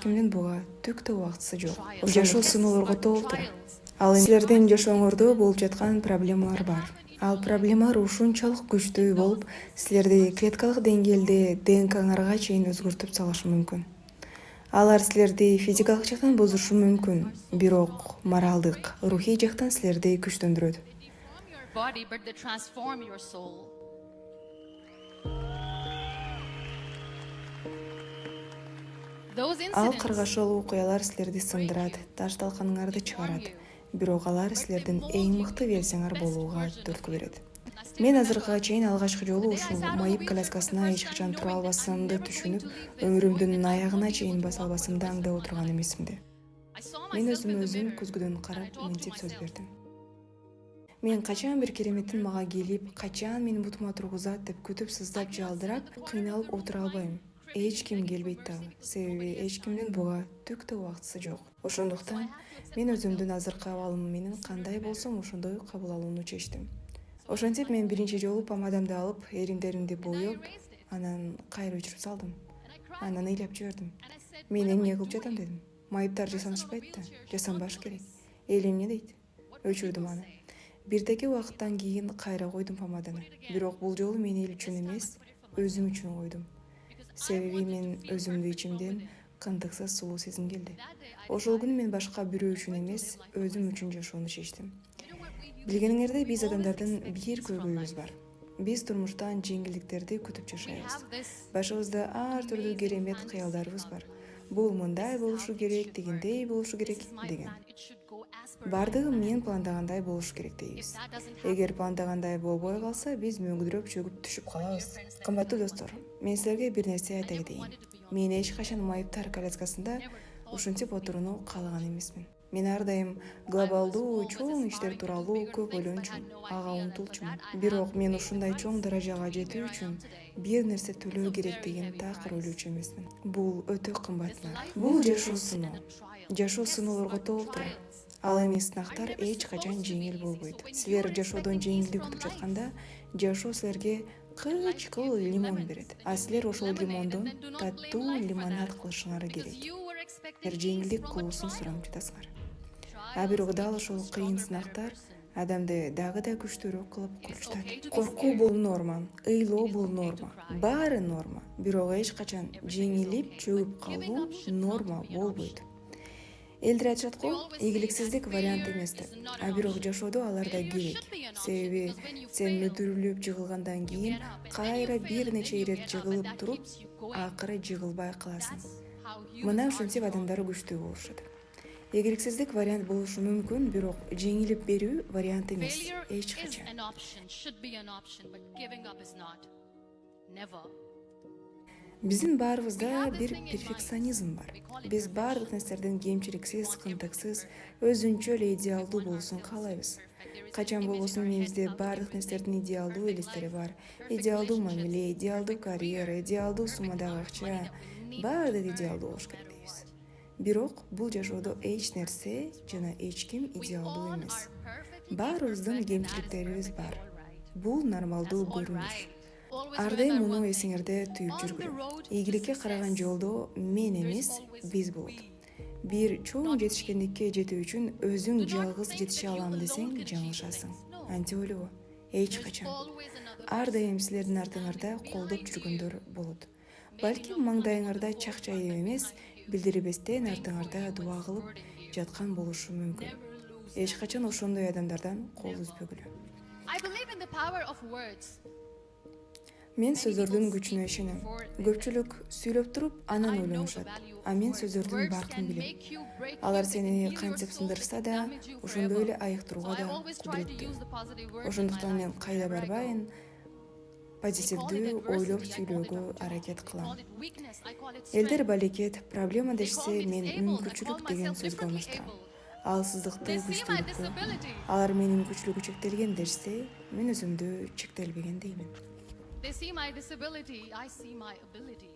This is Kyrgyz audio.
кимдин буга түк да убактысы жок. Жашоо сыноолорго толтур. Ал эми силердин жашооңордо болуп жаткан проблемалар бар. Ал проблемалар ушунчалык күчтүү болуп, силерди клеткалык деңгээлде ДНКңарга чейин өзгөртүп салышы мүмкүн. Алар силерди физикалык жактан бузушу мүмкүн, бирок моралдык, рухий жактан силерди күчтөндүрөт. Ал каргашалуу окуялар силерди сындырат, таш талканыңарды чыгарат, бирок алар силердин эң мыкты версияңар болууга түрткү берет. Мен азыркыга чейин алгачкы жолу ушул майып коляскасына эч качан тура албасымды түшүнүп, өмүрүмдүн аягына чейин баса албасымды аңдап отурган эмесмин. Мен өзүм көзгөдөн карап мынтип сөз бердим. Мен качан бир кереметтин мага келип, качан мени бутума тургузат деп күтүп сыздап жалдырап, кыйналып отура албайм. Эч ким келбейт дагы, себеби эч кимдин буга түк да убактысы жок. Ошондуктан мен өзүмдүн азыркы абалым менен кандай болсом ошондой кабыл алууну чечтим. Ошентип мен биринчи жолу помадамды алып, эримдеримди боёп, анан кайра өчүрүп салдым. Анан ыйлап жибердим. Мен эмне кылып жатам дедим. Майыптар жасанышпайт да, жасанбаш керек. Эл эмне дейт? Өчүрдүм аны. Бирдеги убакыттан кийин кайра койдум помаданы. Бирок бул жолу мен эл үчүн эмес, өзүм үчүн койдум. Себеби мен өзүмдү ичимден кындыксыз сулуу сезим келди. Ошол күнү мен башка бирөө үчүн эмес, өзүм үчүн жашоону чечтим. Билгениңердей, биз адамдардын бир көйгөйүбүз бар. Биз турмуштан жеңилдиктерди күтүп жашайбыз. Башыбызда ар түрдүү керемет кыялдарыбыз бар. Бул мындай болушу керек, дегендей болушу керек деген. Бардыгы мен пландагандай болушу керек дейбиз. Эгер пландагандай болбой калса, биз мөңгүдүрөп чөгүп түшүп калабыз. Кымбаттуу достор, мен силерге бир нерсе айта кетейин. Мен эч качан майыптар коляскасында ушинтип отурууну каалаган эмесмин. Мен ар дайым глобалдуу чоң иштер тууралуу көп ойлончумун, ага умтулчумун. Бирок мен ушундай чоң даражага жетүү үчүн бир нерсе төлөө керек деген такыр ойлочу эмесмин. Бул өтө кымбат нарк. Бул жашоо сыноо. Жашоо сыноолорго толтур. Ал эми сынактар эч качан жеңил болбойт. Силер жашоодон жеңилдик күтүп жатканда, жашоо силерге кыч-кыл лимон берет. А силер ошол лимондон таттуу лимонад кылышыңар керек. Силер жеңилдик кылуусун суранып жатасыңар. А бирок дал ошол кыйын сынактар адамды дагы да күчтүүрөөк кылып курчтайт. Коркуу бул норма, ыйлоо бул норма, баары норма. Бирок эч качан жеңилип чөгүп калуу норма болбойт. Элдер айтышат го, ийгиликсиздик вариант эмес деп. А бирок жашоодо алар да керек. Себеби сен мүдүрүлүп жыгылгандан кийин кайра бир нече ирет жыгылып туруп, акыры жыгылбай каласың. Мына ушинтип адамдар күчтүү болушат. Ийгиликсиздик вариант болушу мүмкүн, бирок жеңилип берүү вариант эмес. Эч качан. Биздин баарыбызда бир перфекционизм бар. Биз баардык нерселердин кемчиликсиз, кынтыксыз, өзүнчө эле идеалдуу болуусун каалайбыз. Качан болбосун мээбизде баардык нерселердин идеалдуу элестери бар. Идеалдуу мамиле, идеалдуу карьера, идеалдуу суммадагы акча, баардыгы идеалдуу болуш керек дейбиз. Бирок бул жашоодо эч нерсе жана эч ким идеалдуу эмес. Баарыбыздын кемчиликтерибиз бар. Бул нормалдуу көрүнүш. Ар дайым муну эсиңерде түйүп жүргүлө. Ийгиликке караган жолдо мен эмес, биз болот. Бир чоң жетишкендикке жетүү үчүн өзүң жалгыз жетише алам десең, жаңылышасың. Антип ойлобо, эч качан. Ар дайым силердин артыңарда колдоп жүргөндөр болот. Балким маңдайыңарда чакчайып эмес, билдирбестен артыңарда дуба кылып жаткан болушу мүмкүн. Эч качан ошондой адамдардан кол үзбөгүлө. Мен сөздөрдүн күчүнө ишенем. Көпчүлүк сүйлөп туруп, анан ойлонушат. А мен сөздөрдүн баркын билем. Алар сени кантип сындырса да, ошондой эле айыктырууга да кудуреттүү. Ошондуктан мен кайда барбайын, позитивдүү ойлоп сүйлөөгө аракет кылам. Элдер балекет, проблема дешсе, мен мүмкүнчүлүк деген сөзгө алмаштырам. Алсыздыкты күчтүүлүккө, алар менин мүмкүнчүлүгү чектелген дешсе, мен өзүмдү чектелбеген деймин. They see my disability, I see my ability.